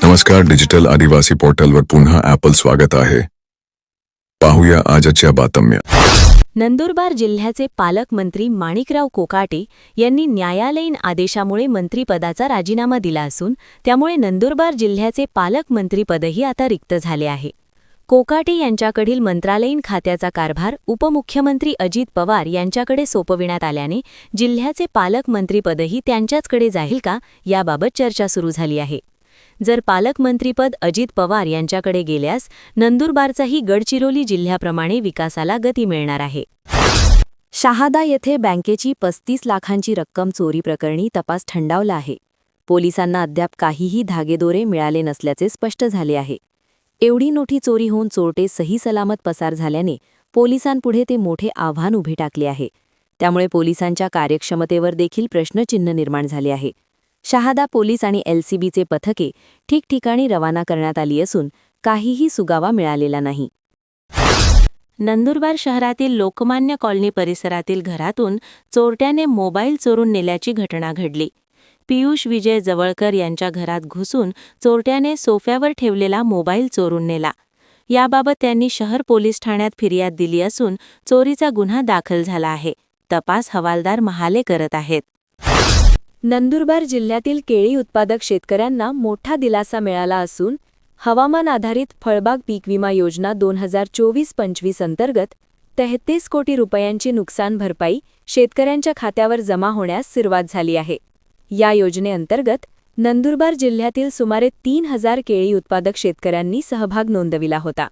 नमस्कार, डिजिटल आदिवासी पोर्टलवर पुन्हा ॲपल स्वागत आहे. पाहूया आजच्या बातम्या. नंदुरबार जिल्ह्याचे पालकमंत्री माणिकराव कोकाटे यांनी न्यायालयीन आदेशामुळे मंत्रिपदाचा राजीनामा दिला असून त्यामुळे नंदुरबार जिल्ह्याचे पालकमंत्रीपदही आता रिक्त झाले आहे. कोकाटे यांच्याकडील मंत्रालयीन खात्याचा कारभार उपमुख्यमंत्री अजित पवार यांच्याकडे सोपविण्यात आल्याने जिल्ह्याचे पालकमंत्रीपदही त्यांच्याचकडे जाईल का, याबाबत चर्चा सुरू झाली आहे. जर पालकमंत्रीपद अजित पवार यांच्याकडे गेल्यास नंदुरबारचाही गडचिरोली जिल्ह्याप्रमाणे विकासाला गती मिळणार आहे. शहादा येथे बँकेची 35 लाखांची रक्कम चोरी प्रकरणी तपास थंडावला आहे. पोलिसांना अद्याप काहीही धागेदोरे मिळाले नसल्याचे स्पष्ट झाले आहे. एवढी मोठी चोरी होऊन चोरटे सही सलामत पसार झाल्याने पोलिसांपुढे ते मोठे आव्हान उभे टाकले आहे. त्यामुळे पोलिसांच्या कार्यक्षमतेवर देखील प्रश्नचिन्ह निर्माण झाले आहे. शहादा पोलीस आणि LCBचे पथके ठिकठिकाणी रवाना करण्यात आली असून काहीही सुगावा मिळालेला नाही. नंदुरबार शहरातील लोकमान्य कॉलनी परिसरातील घरातून चोरट्याने मोबाईल चोरून नेल्याची घटना घडली. पियुष विजय जवळकर यांच्या घरात घुसून चोरट्याने सोफ्यावर ठेवलेला मोबाईल चोरून नेला. याबाबत त्यांनी शहर पोलीस ठाण्यात फिर्याद दिली असून चोरीचा गुन्हा दाखल झाला आहे. तपास हवालदार महाले करत आहेत. नंदुरबार जिल्ह्यातील केळी उत्पादक शेतकऱ्यांना मोठा दिलासा मिळाला असून हवामान आधारित फळबाग पीक विमा योजना 2024-25 अंतर्गत 33 कोटी रुपयांची नुकसान भरपाई शेतकऱ्यांच्या खात्यावर जमा होण्यास सुरुवात झाली आहे. या योजनेअंतर्गत नंदुरबार जिल्ह्यातील सुमारे 3000 केळी उत्पादक शेतकऱ्यांनी सहभाग नोंदविला होता.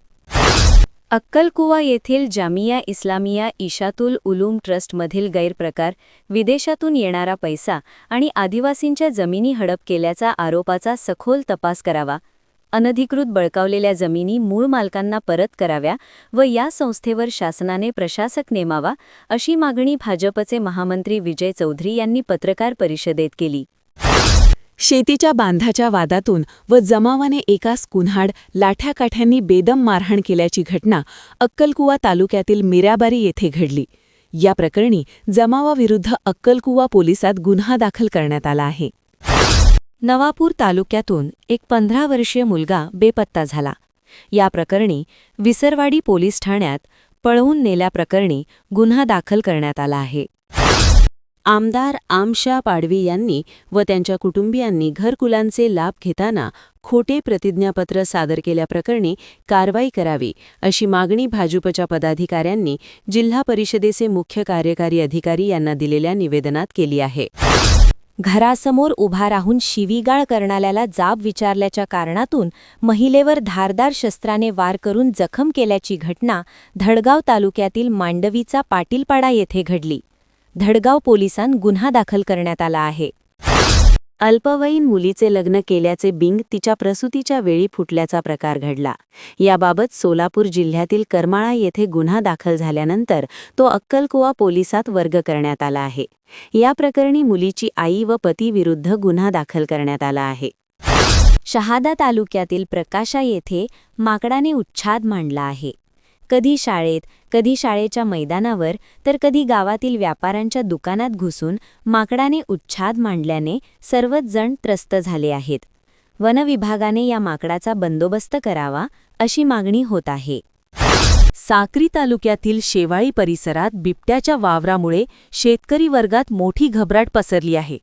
अक्कलकुवा येथील जामिया इस्लामिया इशातुल उलूम ट्रस्टमधील गैरप्रकार, विदेशातून येणारा पैसा आणि आदिवासींच्या जमिनी हडप केल्याचा आरोपाचा सखोल तपास करावा. अनधिकृत बळकावलेल्या जमिनी मूळ मालकांना परत कराव्या व या संस्थेवर शासनाने प्रशासक नेमावा, अशी मागणी भाजपचे महामंत्री विजय चौधरी यांनी पत्रकार परिषदेत केली. शेतीच्या बांधाच्या वादातून व जमावाने एकास कुन्हाड लाठ्याकाठ्यांनी बेदम मारहाण केल्याची घटना अक्कलकुवा तालुक्यातील मिराबारी येथे घडली. या प्रकरणी जमावाविरुद्ध अक्कलकुवा पोलिसात गुन्हा दाखल करण्यात आला आहे. नवापूर तालुक्यातून एक 15 वर्षीय मुलगा बेपत्ता झाला. या प्रकरणी विसरवाडी पोलीस ठाण्यात पळवून नेल्याप्रकरणी गुन्हा दाखल करण्यात आला आहे. आमदार आमशा पाडवी यांनी व त्यांच्या कुटुंबियांनी घरकुलांचे लाभ घेताना खोटे प्रतिज्ञापत्र सादर केल्याप्रकरणी कारवाई करावी, अशी मागणी भाजपच्या पदाधिकाऱ्यांनी जिल्हा परिषदेचे मुख्य कार्यकारी अधिकारी यांना दिलेल्या निवेदनात केली आहे. घरासमोर उभा राहून शिवीगाळ करणाऱ्याला जाब विचारल्याच्या कारणातून महिलेवर धारदार शस्त्राने वार करून जखम केल्याची घटना धडगाव तालुक्यातील मांडवीचा पाटीलपाडा येथे घडली. धडगाव पोलिसांत गुन्हा दाखल करण्यात आला आहे. अल्पवयीन मुलीचे लग्न केल्याचे बिंग तिच्या प्रसूतीच्या वेळी फुटल्याचा प्रकार घडला. याबाबत सोलापूर जिल्ह्यातील करमाळा येथे गुन्हा दाखल झाल्यानंतर तो अक्कलकुवा पोलिसात वर्ग करण्यात आला आहे. या प्रकरणी मुलीची आई व पतीविरुद्ध गुन्हा दाखल करण्यात आला आहे. शहादा तालुक्यातील प्रकाशा येथे माकडाने उच्छाद मांडला आहे. कधी शाळेत, कधी शाळेच्या मैदानावर तर कधी गावातील व्यापाऱ्यांच्या दुकानात घुसून माकडाने उच्छाद मांडल्याने सर्वच जण त्रस्त झाले आहेत. वनविभागाने या माकडाचा बंदोबस्त करावा, अशी मागणी होत आहे. साक्री तालुक्यातील शेवाळी परिसरात बिबट्याच्या वावरामुळे शेतकरी वर्गात मोठी घबराट पसरली आहे.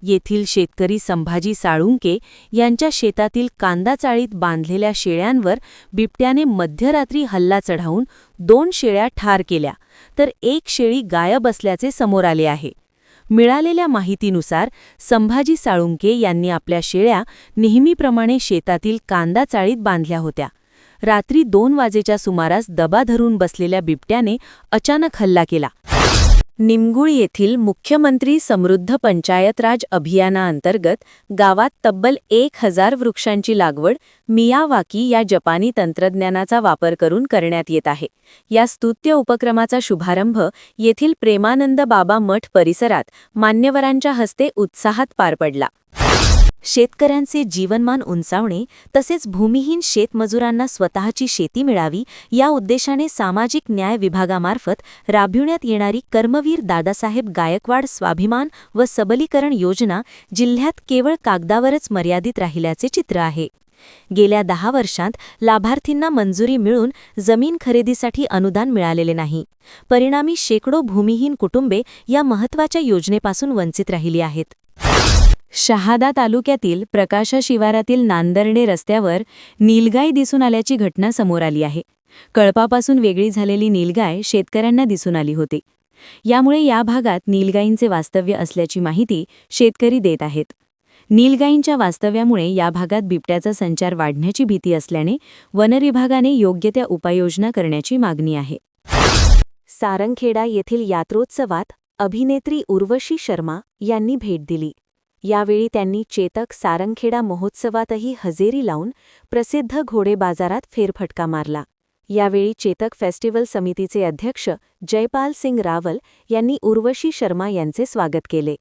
येथील शेतकरी संभाजी साळुंके यांच्या शेतातील कांदा चाळीत बांधलेल्या शेळ्यांवर बिबट्याने मध्यरात्री हल्ला चढावून 2 शेळ्या ठार केल्या, तर 1 शेळी गायब असल्याचे समोर आले आहे. मिळालेल्या माहितीनुसार संभाजी साळुंके यांनी आपल्या शेळ्या नेहमीप्रमाणे शेतातील कांदा चाळीत बांधल्या होत्या. रात्री 2 वाजेच्या सुमारास दबा धरून बसलेल्या बिबट्याने अचानक हल्ला केला. निमगुळ येथील मुख्यमंत्री समृद्ध पंचायत राज अभियानाअंतर्गत गावात तब्बल 1000 वृक्षांची लागवड मियावाकी या जपानी तंत्रज्ञानाचा वापर करून करण्यात येत आहे. या स्तुत्य उपक्रमाचा शुभारंभ येथील प्रेमानंद बाबा मठ परिसरात मान्यवरांच्या हस्ते उत्साहात पार पडला. शेतकऱ्यांचे जीवनमान उंचावणे तसेच भूमिहीन शेतमजुरांना स्वतःची शेती मिळावी या उद्देशाने सामाजिक न्याय विभागामार्फत राबविण्यात येणारी कर्मवीर दादासाहेब गायकवाड स्वाभिमान व सबलीकरण योजना जिल्ह्यात केवळ कागदावरच मर्यादित राहिल्याचे चित्र आहे. गेल्या 10 वर्षांत लाभार्थींना मंजुरी मिळून जमीन खरेदीसाठी अनुदान मिळालेले नाही. परिणामी शेकडो भूमिहीन कुटुंबे या महत्त्वाच्या योजनेपासून वंचित राहिली आहेत. शहादा तालुक्यातील प्रकाशा शिवारातील नांदर्डे रस्त्यावर नीलगाय दिसून आल्याची घटना समोर आली आहे. कळपापासून वेगळी झालेली नीलगाय शेतकऱ्यांना दिसून आली होती. यामुळे या भागात नीलगायींचे वास्तव्य असल्याची माहिती शेतकरी देत आहेत. नीलगायींच्या वास्तव्यामुळे या भागात बिबट्याचा संचार वाढण्याची भीती असल्याने वनविभागाने योग्य त्या उपाययोजना करण्याची मागणी आहे. सारंगखेडा येथील यात्रोत्सवात अभिनेत्री उर्वशी शर्मा यांनी भेट दिली. यावेळी त्यांनी चेतक सारंगखेडा महोत्सवातही हजेरी लावून प्रसिद्ध घोडे बाजारात फेरफटका मारला. यावेळी चेतक फेस्टिवल समितीचे अध्यक्ष जयपाल सिंग रावल यांनी उर्वशी शर्मा यांचे स्वागत केले.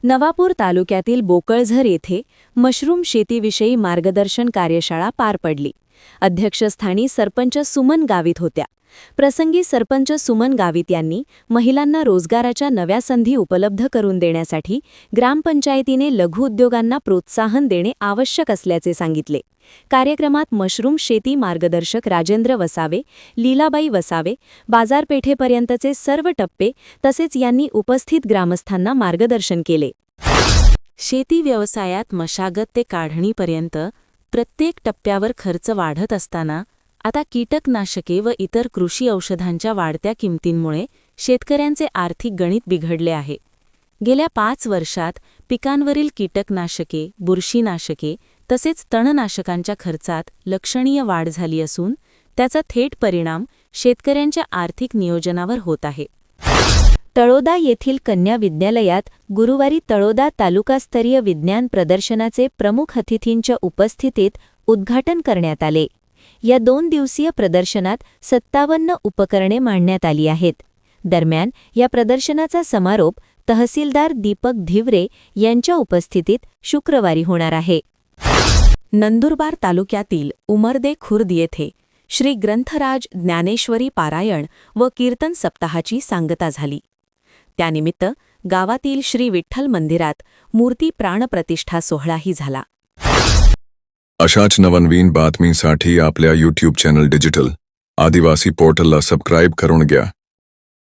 नवापूर तालुक्यातील बोकळझर येथे मशरूम शेतीविषयी मार्गदर्शन कार्यशाळा पार पडली. अध्यक्षस्थानी सरपंच सुमन गावित होत्या. प्रसंगी सरपंच सुमन गावित यांनी महिलांना रोजगाराच्या नव्या संधी उपलब्ध करून देण्यासाठी ग्रामपंचायतीने लघुउद्योगांना प्रोत्साहन देणे आवश्यक असल्याचे सांगितले. कार्यक्रमात मशरूम शेती मार्गदर्शक राजेंद्र वसावे, लीलाबाई वसावे, बाजारपेठेपर्यंतचे सर्व टप्पे तसेच यांनी उपस्थित ग्रामस्थांना मार्गदर्शन केले. शेती व्यवसायात मशागत ते काढणीपर्यंत प्रत्येक टप्प्यावर खर्च वाढत असताना आता कीटकनाशके व इतर कृषी औषधांच्या वाढत्या किमतींमुळे शेतकऱ्यांचे आर्थिक गणित बिघडले आहे. गेल्या 5 वर्षात पिकांवरील कीटकनाशके, बुरशीनाशके तसेच तणनाशकांच्या खर्चात लक्षणीय वाढ झाली असून त्याचा थेट परिणाम शेतकऱ्यांच्या आर्थिक नियोजनावर होत आहे. तळोदा येथील कन्या विद्यालयात गुरुवारी तळोदा तालुकास्तरीय विज्ञान प्रदर्शनाचे प्रमुख अतिथींच्या उपस्थितीत उद्घाटन करण्यात आले. या 2 दिवसीय प्रदर्शनात 57 उपकरणे मांडण्यात आली आहेत. दरम्यान या प्रदर्शनाचा समारोप तहसीलदार दीपक धिवरे यांच्या उपस्थितीत शुक्रवारी होणार आहे. नंदुरबार तालुक्यातील उमरदे खुर्द येथे श्री ग्रंथराज ज्ञानेश्वरी पारायण व कीर्तन सप्ताहाची सांगता झाली. त्यानिमित्त गावातील श्री विठ्ठल मंदिरात मूर्ती प्राणप्रतिष्ठा सोहळाही झाला. अशाच नवनवीन बातमीसाठी आपल्या YouTube चॅनल डिजिटल आदिवासी पोर्टलला सबस्क्राईब करून घ्या.